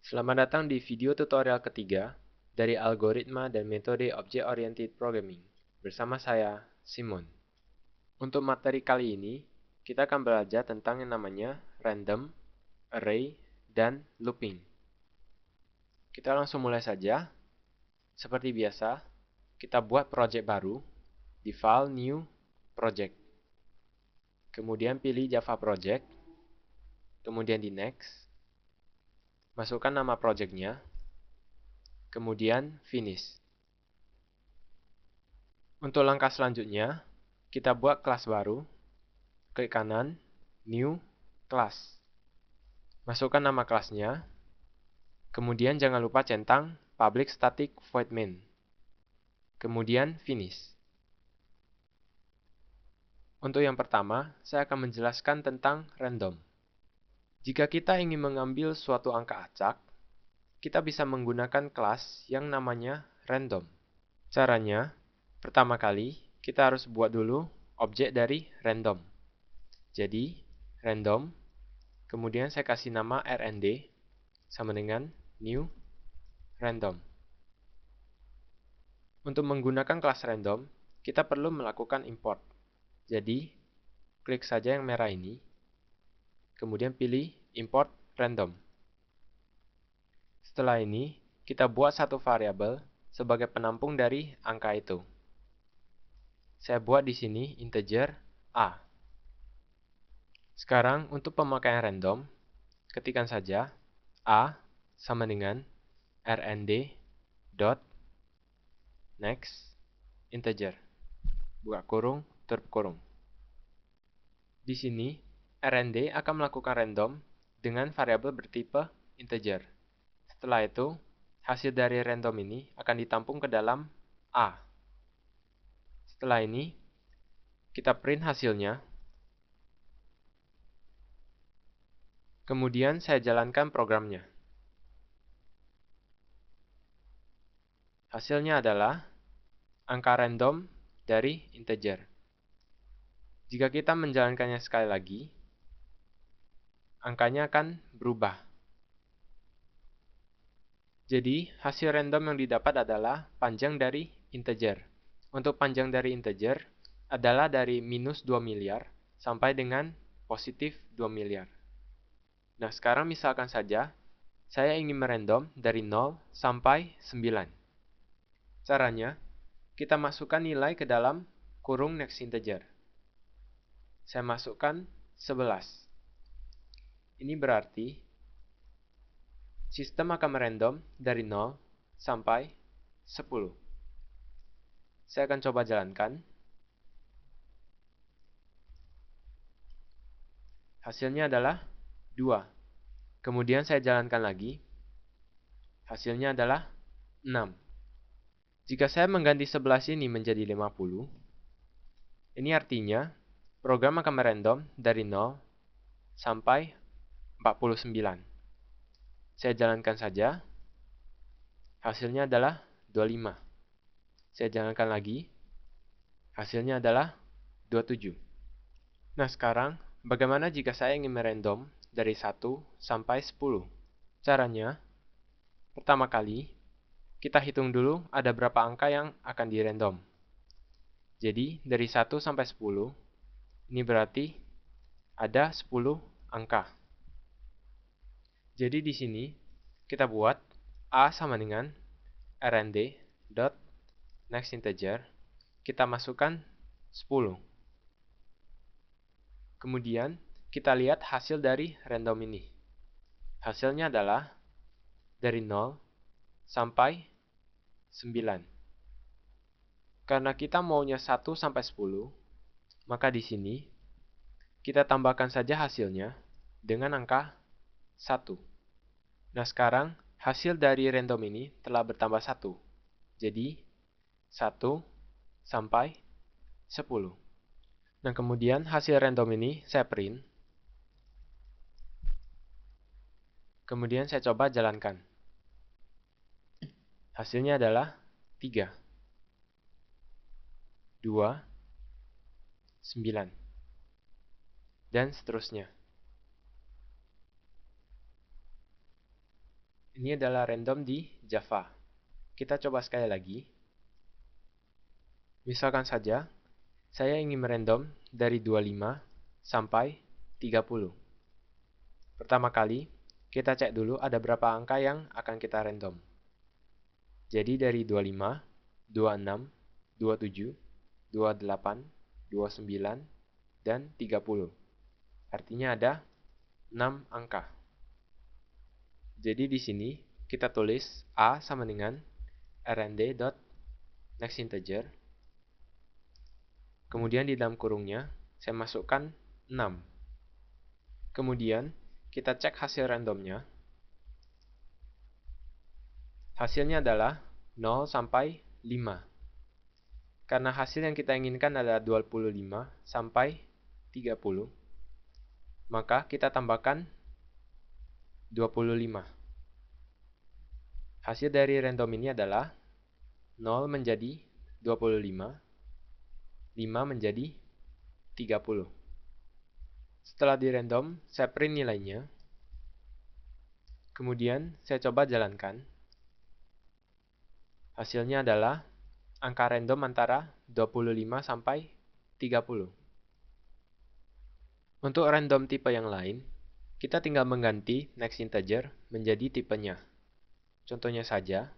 Selamat datang di video tutorial ketiga dari algoritma dan metode Object-Oriented Programming bersama saya, Simon. Untuk materi kali ini, kita akan belajar tentang yang namanya random, array, dan looping. Kita langsung mulai saja. Seperti biasa, kita buat project baru di file New Project. Kemudian pilih Java Project, kemudian di Next, masukkan nama projectnya, kemudian Finish. Untuk langkah selanjutnya, kita buat kelas baru, klik kanan, New Class. Masukkan nama kelasnya, kemudian jangan lupa centang public static void main. Kemudian Finish. Untuk yang pertama, saya akan menjelaskan tentang random. Jika kita ingin mengambil suatu angka acak, kita bisa menggunakan kelas yang namanya random. Caranya, pertama kali, kita harus buat dulu objek dari random. Jadi, random, kemudian saya kasih nama rnd, sama dengan new random. Untuk menggunakan kelas random, kita perlu melakukan import. Jadi, klik saja yang merah ini, kemudian pilih import random. Setelah ini, kita buat satu variabel sebagai penampung dari angka itu. Saya buat di sini integer a. Sekarang untuk pemakaian random, ketikkan saja a sama dengan rnd dot next integer, buka kurung, tutup kurung. Di sini, rnd akan melakukan random dengan variabel bertipe integer. Setelah itu, hasil dari random ini akan ditampung ke dalam a. Setelah ini, kita print hasilnya. Kemudian saya jalankan programnya. Hasilnya adalah angka random dari integer. Jika kita menjalankannya sekali lagi, angkanya akan berubah. Jadi, hasil random yang didapat adalah panjang dari integer. Untuk panjang dari integer adalah dari minus 2 miliar sampai dengan positif 2 miliar. Nah, sekarang misalkan saja, saya ingin merandom dari 0 sampai 9. Caranya, kita masukkan nilai ke dalam kurung next integer. Saya masukkan 11. Ini berarti sistem akan merandom dari 0 sampai 10. Saya akan coba jalankan. Hasilnya adalah 2. Kemudian saya jalankan lagi. Hasilnya adalah 6. Jika saya mengganti 11 ini menjadi 50, ini artinya program akan merandom dari 0 sampai 49. Saya jalankan saja. Hasilnya adalah 25. Saya jalankan lagi. Hasilnya adalah 27. Nah, sekarang bagaimana jika saya ingin merandom dari 1 sampai 10? Caranya, pertama kali, kita hitung dulu ada berapa angka yang akan dirandom. Jadi, dari 1 sampai 10, ini berarti ada 10 angka. Jadi di sini, kita buat a sama dengan rnd dot next integer, kita masukkan 10. Kemudian, kita lihat hasil dari random ini. Hasilnya adalah dari 0 sampai 9. Karena kita maunya 1 sampai 10, maka di sini kita tambahkan saja hasilnya dengan angka 1. Nah, sekarang hasil dari random ini telah bertambah 1. Jadi, 1 sampai 10. Nah, kemudian hasil random ini saya print. Kemudian saya coba jalankan. Hasilnya adalah 3. 2, 9, dan seterusnya. Ini adalah random di Java. Kita coba sekali lagi. Misalkan saja, saya ingin merandom dari 25 sampai 30. Pertama kali, kita cek dulu ada berapa angka yang akan kita random. Jadi dari 25, 26, 27, 28, 29, dan 30. Artinya ada 6 angka. Jadi di sini kita tulis A sama dengan rnd.nextInteger. Kemudian di dalam kurungnya saya masukkan 6. Kemudian kita cek hasil randomnya. Hasilnya adalah 0 sampai 5. Karena hasil yang kita inginkan adalah 25 sampai 30, maka kita tambahkan 25. Hasil dari random ini adalah 0 menjadi 25, 5 menjadi 30. Setelah di random, saya print nilainya. Kemudian saya coba jalankan. Hasilnya adalah angka random antara 25 sampai 30. Untuk random tipe yang lain, kita tinggal mengganti nextInteger menjadi tipenya. Contohnya saja,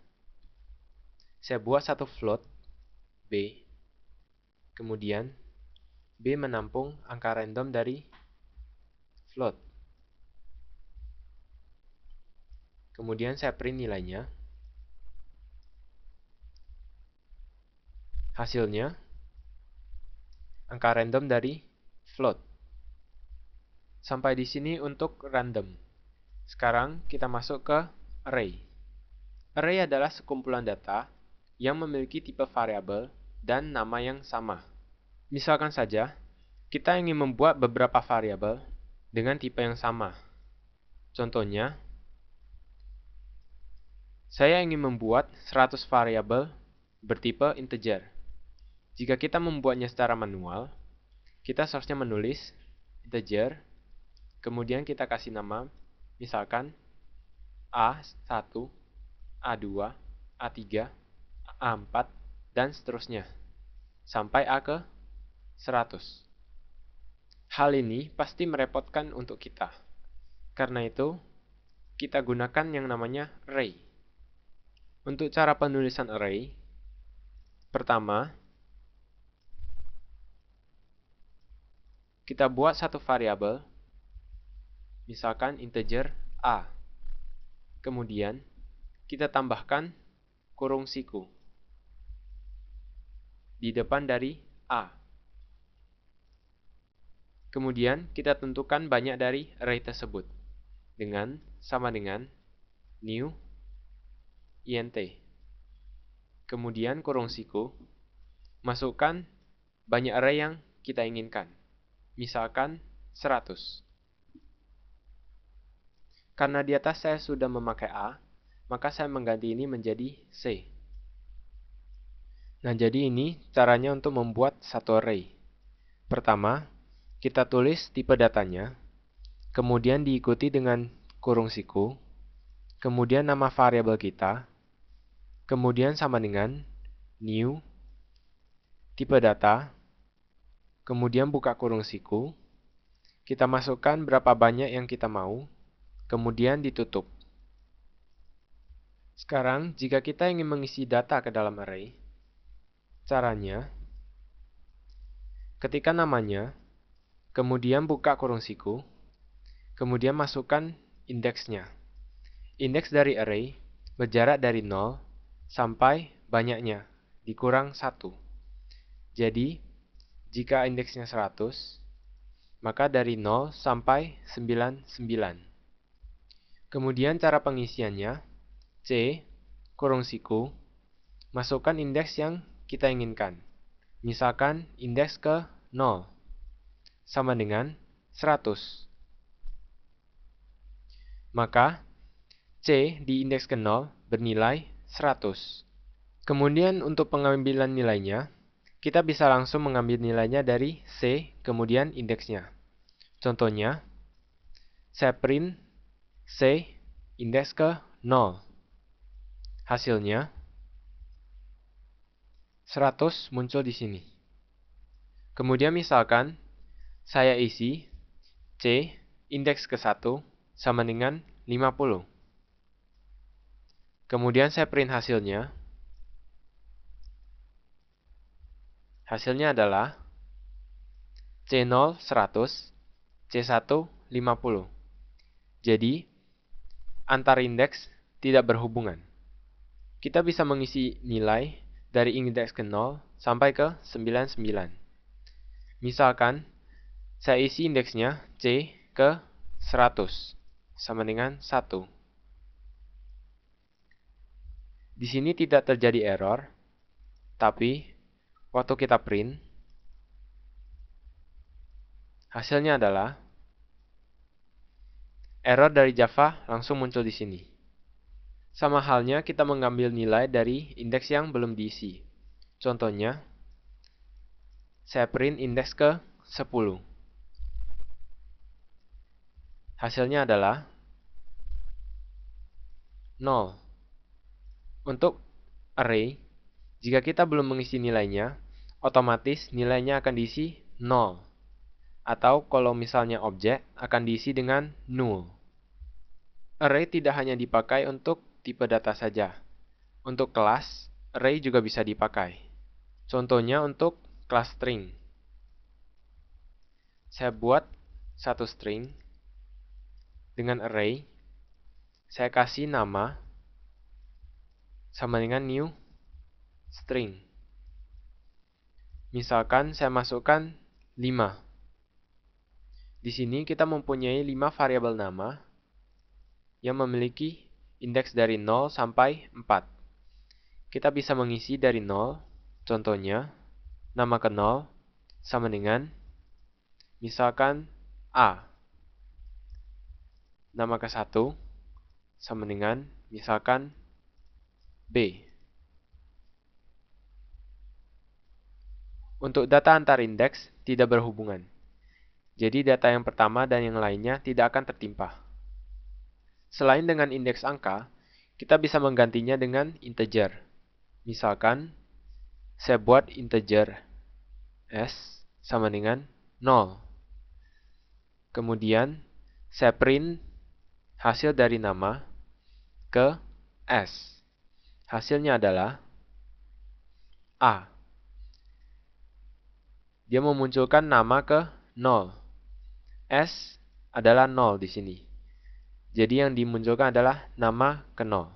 saya buat satu float B, kemudian B menampung angka random dari float. Kemudian saya print nilainya. Hasilnya, angka random dari float. Sampai di sini untuk random. Sekarang kita masuk ke array. Array adalah sekumpulan data yang memiliki tipe variabel dan nama yang sama. Misalkan saja, kita ingin membuat beberapa variabel dengan tipe yang sama. Contohnya, saya ingin membuat 100 variabel bertipe integer. Jika kita membuatnya secara manual, kita seharusnya menulis integer, kemudian kita kasih nama, misalkan A1, A2, A3, A4, dan seterusnya, sampai A ke 100. Hal ini pasti merepotkan untuk kita. Karena itu, kita gunakan yang namanya array. Untuk cara penulisan array, pertama, kita buat satu variabel, misalkan integer A. Kemudian, kita tambahkan kurung siku di depan dari A. Kemudian, kita tentukan banyak dari array tersebut sama dengan new int. Kemudian, kurung siku, masukkan banyak array yang kita inginkan. Misalkan 100. Karena di atas saya sudah memakai A, maka saya mengganti ini menjadi C. Nah, jadi ini caranya untuk membuat satu array. Pertama, kita tulis tipe datanya, kemudian diikuti dengan kurung siku, kemudian nama variabel kita, kemudian sama dengan new, tipe data, kemudian buka kurung siku, kita masukkan berapa banyak yang kita mau, kemudian ditutup. Sekarang, jika kita ingin mengisi data ke dalam array, caranya, ketikkan namanya, kemudian buka kurung siku, kemudian masukkan indeksnya. Indeks dari array berjarak dari 0 sampai banyaknya, dikurang 1. Jadi, jika indeksnya 100, maka dari 0 sampai 99. Kemudian cara pengisiannya, C, kurung siku, masukkan indeks yang kita inginkan. Misalkan indeks ke 0, sama dengan 100. Maka, C di indeks ke 0 bernilai 100. Kemudian untuk pengambilan nilainya, kita bisa langsung mengambil nilainya dari C, kemudian indeksnya. Contohnya, saya print C indeks ke 0. Hasilnya 100 muncul di sini. Kemudian misalkan saya isi C indeks ke-1 sama dengan 50. Kemudian saya print hasilnya. Hasilnya adalah C0 100, C1 50. Jadi, antar indeks tidak berhubungan. Kita bisa mengisi nilai dari indeks ke 0 sampai ke 99. Misalkan, saya isi indeksnya C ke 100, sama dengan 1. Di sini tidak terjadi error, tapi waktu kita print, hasilnya adalah error dari Java langsung muncul di sini. Sama halnya kita mengambil nilai dari indeks yang belum diisi. Contohnya, saya print indeks ke 10. Hasilnya adalah 0. Untuk array, jika kita belum mengisi nilainya, otomatis nilainya akan diisi 0. Atau kalau misalnya objek, akan diisi dengan null. Array tidak hanya dipakai untuk tipe data saja. Untuk kelas, array juga bisa dipakai. Contohnya untuk kelas string. Saya buat satu string dengan array. Saya kasih nama sama dengan new string. Misalkan saya masukkan 5. Di sini kita mempunyai 5 variabel nama yang memiliki indeks dari 0 sampai 4. Kita bisa mengisi dari 0, contohnya nama ke 0 sama dengan misalkan A. Nama ke 1 sama dengan misalkan B. Untuk data antar indeks tidak berhubungan. Jadi data yang pertama dan yang lainnya tidak akan tertimpa. Selain dengan indeks angka, kita bisa menggantinya dengan integer. Misalkan, saya buat integer S sama dengan 0. Kemudian, saya print hasil dari nama ke S. Hasilnya adalah A. Dia memunculkan nama ke 0. S adalah 0 di sini. Jadi yang dimunculkan adalah nama ke 0.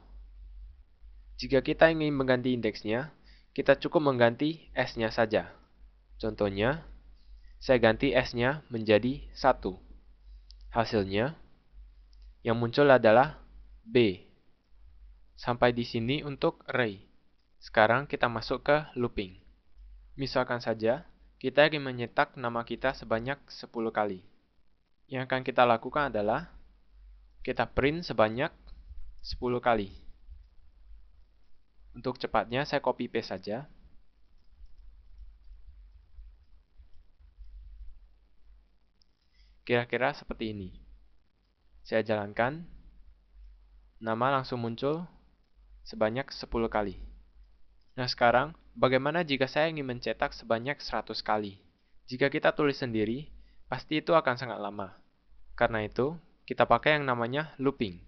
Jika kita ingin mengganti indeksnya, kita cukup mengganti S-nya saja. Contohnya, saya ganti S-nya menjadi 1. Hasilnya, yang muncul adalah B. Sampai di sini untuk array. Sekarang kita masuk ke looping. Misalkan saja, kita ingin menyetak nama kita sebanyak 10 kali. Yang akan kita lakukan adalah, kita print sebanyak 10 kali. Untuk cepatnya, saya copy paste saja. Kira-kira seperti ini. Saya jalankan, nama langsung muncul sebanyak 10 kali. Nah sekarang, bagaimana jika saya ingin mencetak sebanyak 100 kali? Jika kita tulis sendiri, pasti itu akan sangat lama. Karena itu, kita pakai yang namanya looping.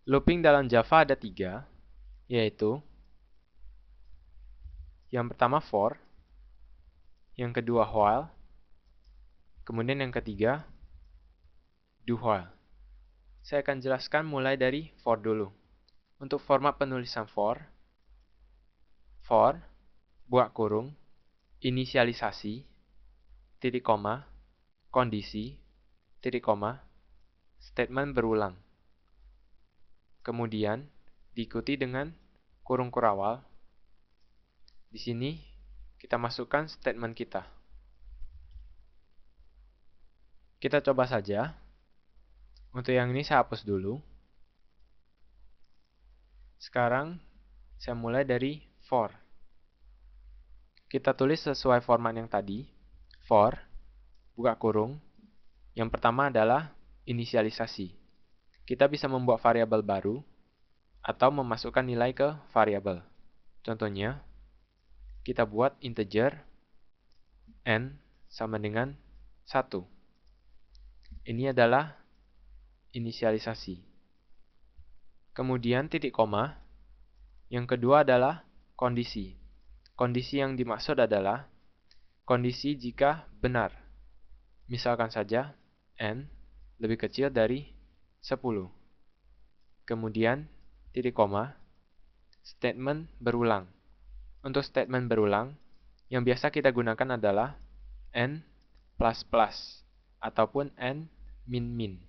Looping dalam Java ada 3, yaitu yang pertama for, yang kedua while, kemudian yang ketiga do while. Saya akan jelaskan mulai dari for dulu. Untuk format penulisan for, buka kurung, inisialisasi, titik koma, kondisi, titik koma, statement berulang. Kemudian diikuti dengan kurung kurawal. Di sini kita masukkan statement kita. Kita coba saja. Untuk yang ini saya hapus dulu. Sekarang saya mulai dari for. Kita tulis sesuai format yang tadi. For, buka kurung. Yang pertama adalah inisialisasi. Kita bisa membuat variabel baru. atau memasukkan nilai ke variabel. Contohnya, kita buat integer n sama dengan 1. Ini adalah inisialisasi. Kemudian titik koma. Yang kedua adalah kondisi. Kondisi yang dimaksud adalah kondisi jika benar. Misalkan saja n lebih kecil dari 10. Kemudian titik koma, statement berulang. Untuk statement berulang, yang biasa kita gunakan adalah n++ ataupun n min.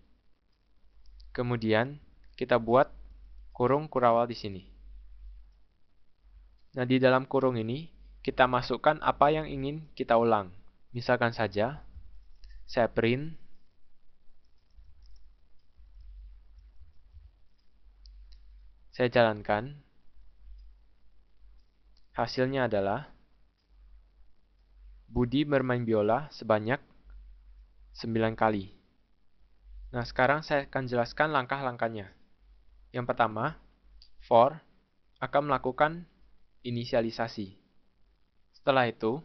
Kemudian kita buat kurung kurawal di sini. Nah, di dalam kurung ini kita masukkan apa yang ingin kita ulang. Misalkan saja saya print saya jalankan. Hasilnya adalah Budi bermain biola sebanyak 9 kali. Nah, sekarang saya akan jelaskan langkah-langkahnya. Yang pertama, for akan melakukan inisialisasi. Setelah itu,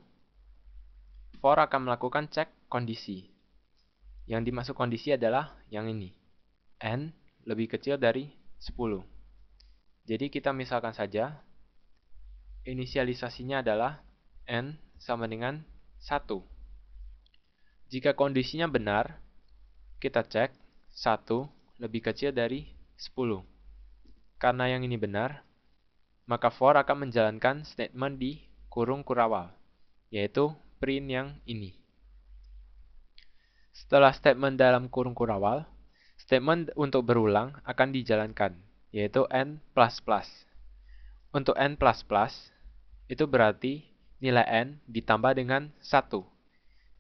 for akan melakukan cek kondisi. Yang dimaksud kondisi adalah yang ini. N lebih kecil dari 10. Jadi kita misalkan saja, inisialisasinya adalah N sama dengan 1. Jika kondisinya benar, kita cek 1 lebih kecil dari 10. Karena yang ini benar, maka for akan menjalankan statement di kurung kurawal, yaitu print yang ini. Setelah statement dalam kurung kurawal, statement untuk berulang akan dijalankan, yaitu n++. Untuk n++, itu berarti nilai n ditambah dengan 1.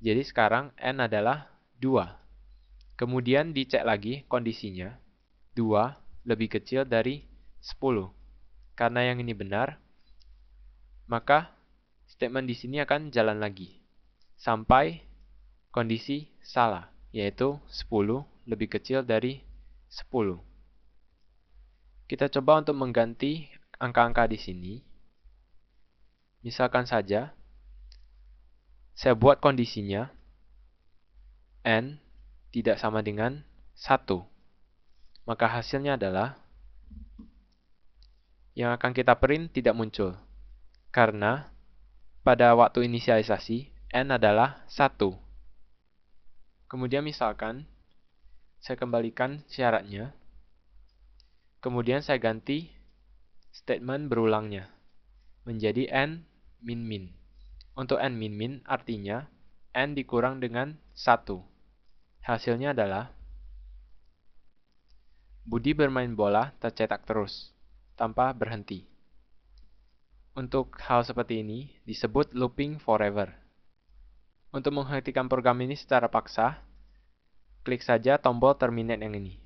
Jadi sekarang n adalah 2. Kemudian dicek lagi kondisinya, 2 lebih kecil dari 10. Karena yang ini benar, maka statement di sini akan jalan lagi sampai kondisi salah, yaitu 10 lebih kecil dari 10. Kita coba untuk mengganti angka-angka di sini. Misalkan saja, saya buat kondisinya n tidak sama dengan 1. Maka hasilnya adalah yang akan kita print tidak muncul. Karena pada waktu inisialisasi, n adalah 1. Kemudian misalkan, saya kembalikan syaratnya. Kemudian saya ganti statement berulangnya menjadi n min. Untuk n min artinya n dikurang dengan 1. Hasilnya adalah Budi bermain bola tercetak terus, tanpa berhenti. Untuk hal seperti ini disebut looping forever. Untuk menghentikan program ini secara paksa, klik saja tombol terminate yang ini.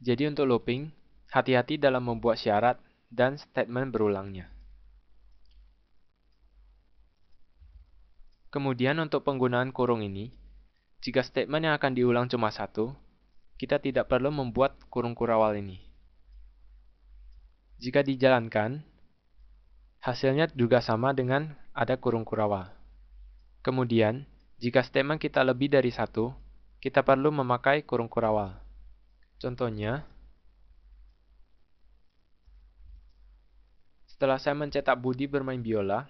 Jadi untuk looping, hati-hati dalam membuat syarat dan statement berulangnya. Kemudian untuk penggunaan kurung ini, jika statement yang akan diulang cuma 1, kita tidak perlu membuat kurung kurawal ini. Jika dijalankan, hasilnya juga sama dengan ada kurung kurawal. Kemudian, jika statement kita lebih dari 1, kita perlu memakai kurung kurawal. Contohnya, setelah saya mencetak Budi bermain biola,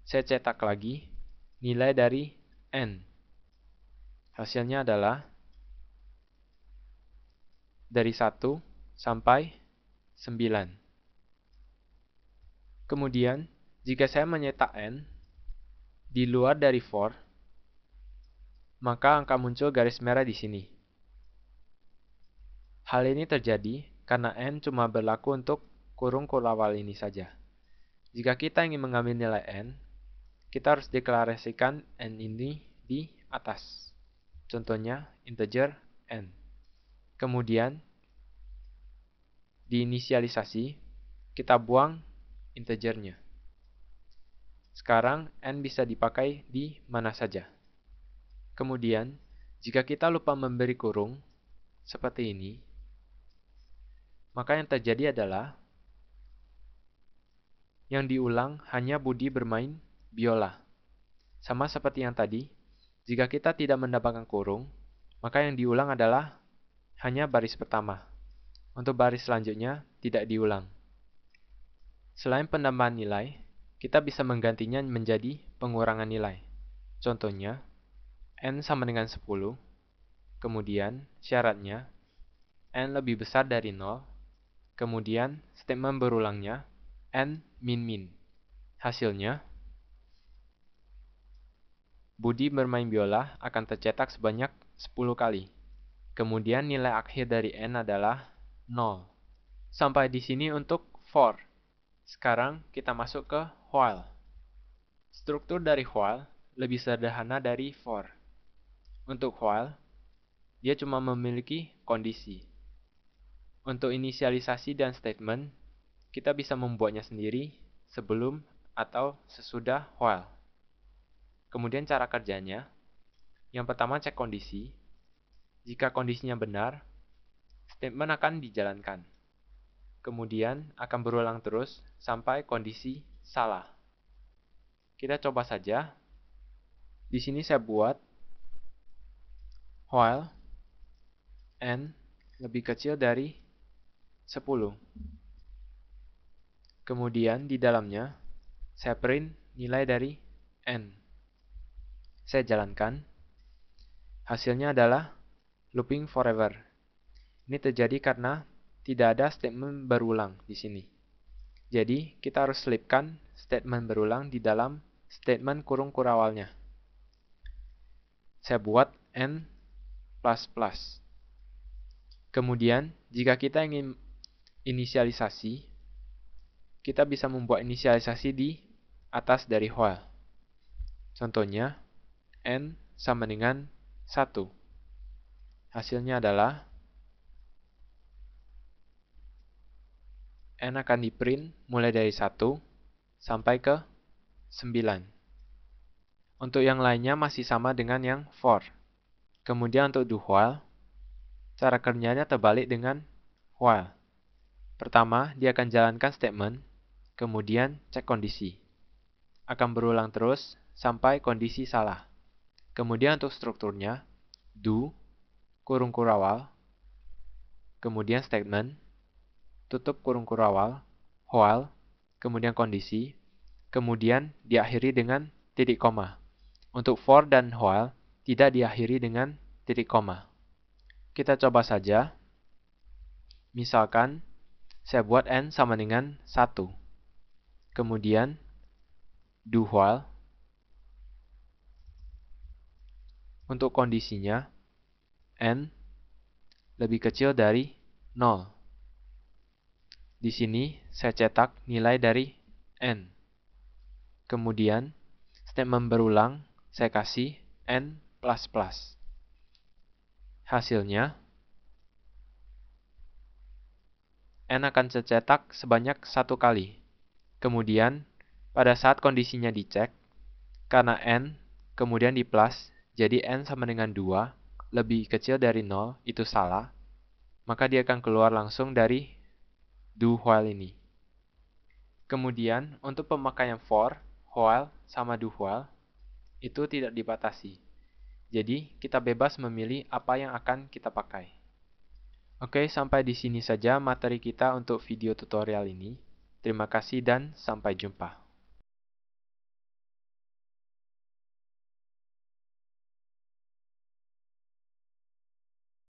saya cetak lagi nilai dari n. Hasilnya adalah dari 1 sampai 9. Kemudian, jika saya mencetak n di luar dari for, maka akan muncul garis merah di sini. Hal ini terjadi karena n cuma berlaku untuk kurung kurawal ini saja. Jika kita ingin mengambil nilai n, kita harus deklarasikan n ini di atas. Contohnya integer n. Kemudian, diinisialisasi, kita buang integernya. Sekarang n bisa dipakai di mana saja. Kemudian, jika kita lupa memberi kurung, seperti ini, maka yang terjadi adalah yang diulang hanya Budi bermain biola. Sama seperti yang tadi, jika kita tidak mendapatkan kurung, maka yang diulang adalah hanya baris pertama. Untuk baris selanjutnya, tidak diulang. Selain penambahan nilai, kita bisa menggantinya menjadi pengurangan nilai. Contohnya, n sama dengan 10, kemudian syaratnya n lebih besar dari 0, kemudian statement berulangnya n min-min. Hasilnya, Budi bermain biola akan tercetak sebanyak 10 kali. Kemudian nilai akhir dari n adalah 0. Sampai di sini untuk for. Sekarang kita masuk ke while. Struktur dari while lebih sederhana dari for. Untuk while, dia cuma memiliki kondisi. Untuk inisialisasi dan statement, kita bisa membuatnya sendiri sebelum atau sesudah while. Kemudian cara kerjanya, yang pertama cek kondisi. Jika kondisinya benar, statement akan dijalankan. Kemudian akan berulang terus sampai kondisi salah. Kita coba saja. Di sini saya buat while n lebih kecil dari 10. Kemudian di dalamnya, saya print nilai dari n. Saya jalankan. Hasilnya adalah looping forever. Ini terjadi karena tidak ada statement berulang di sini. Jadi, kita harus selipkan statement berulang di dalam statement kurung kurawalnya. Saya buat n++. Kemudian, jika kita ingin inisialisasi, kita bisa membuat inisialisasi di atas dari while. Contohnya, n sama dengan 1. Hasilnya adalah n akan diprint mulai dari 1 sampai ke 9. Untuk yang lainnya masih sama dengan yang for. Kemudian untuk do while, cara kerjanya terbalik dengan while. Pertama, dia akan jalankan statement, kemudian cek kondisi. Akan berulang terus sampai kondisi salah. Kemudian untuk strukturnya, do, kurung kurawal, kemudian statement, tutup kurung kurawal, while, kemudian kondisi, kemudian diakhiri dengan titik koma. Untuk for dan while, tidak diakhiri dengan titik koma. Kita coba saja. Misalkan, saya buat n sama dengan 1. Kemudian, do while. Untuk kondisinya, n lebih kecil dari 0. Di sini, saya cetak nilai dari n. Kemudian, statement berulang, saya kasih n++. Hasilnya, n akan tercetak sebanyak 1 kali. Kemudian, pada saat kondisinya dicek, karena n kemudian di plus, jadi n sama dengan 2, lebih kecil dari 0, itu salah, maka dia akan keluar langsung dari do while ini. Kemudian, untuk pemakaian for, while, sama do while, itu tidak dibatasi. Jadi, kita bebas memilih apa yang akan kita pakai. Oke, sampai di sini saja materi kita untuk video tutorial ini. Terima kasih dan sampai jumpa.